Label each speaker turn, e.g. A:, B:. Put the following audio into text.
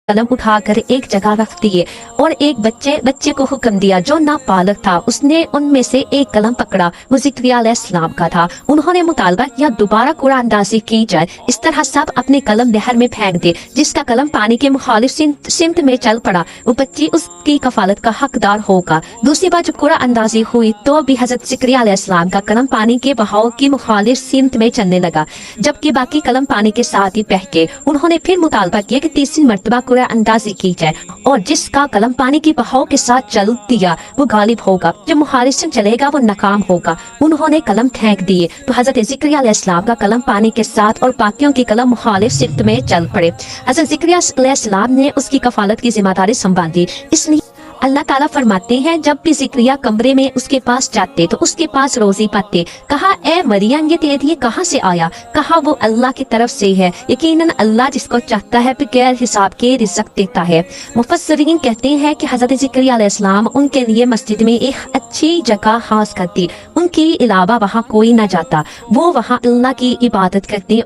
A: कलम उठाकर एक जगह रख दिए और एक बच्चे को हुक्म दिया जो नाबालिग था। उसने उनमें से एक कलम पकड़ा, वो ज़िक्रिया अलैहिस्सलाम का था। उन्होंने मुतालबा किया दोबारा कुरान अंदाजी की जाए। इस तरह सब अपने कलम नहर में फेंक दे। जिसका कलम पानी के मुखालिफ सिमत में चल पड़ा वो बच्ची उसकी कफालत का हकदार होगा। दूसरी बार जब कुरान अंदाजी हुई तो भी हजरत ज़िक्रिया अलैहिस्सलाम का कलम पानी के बहाव की मुखालिफ सिमत में चलने लगा, जबकि बाकी कलम पानी के साथ ही बह गए। उन्होंने फिर मुतालबा किया कि तीसरी मर्तबा अंदाजी की जाए और जिसका कलम पानी की बहाव के साथ चल दिया वो गालिब होगा, जो मुखालिफ से चलेगा वो नाकाम होगा। उन्होंने कलम फेंक दिए तो हजरत ज़िक्रिया अलैहिस्सलाम का कलम पानी के साथ और बाकियों की कलम मुखालिफ सिमत में चल पड़े। हजरत ज़िक्रिया अलैहिस्सलाम ने उसकी कफालत की जिम्मेदारी संभाली। इसलिए अल्लाह ताला फरमाते हैं जब भी ज़िक्रिया कमरे में उसके पास जाते तो उसके पास रोजी पाते। कहा ए मरियम ये तेरे लिए कहाँ से आया? कहा वो अल्लाह की तरफ से है। यकीनन अल्लाह जिसको चाहता है बगैर हिसाब के रिज़्क़ देता है। मुफस्सिरीन कहते हैं कि हज़रत ज़िक्रिया अलैहिस्सलाम उनके लिए मस्जिद में एक अच्छी जगह खास करती, उनके अलावा वहाँ कोई न जाता। वो वहाँ अल्लाह की इबादत करते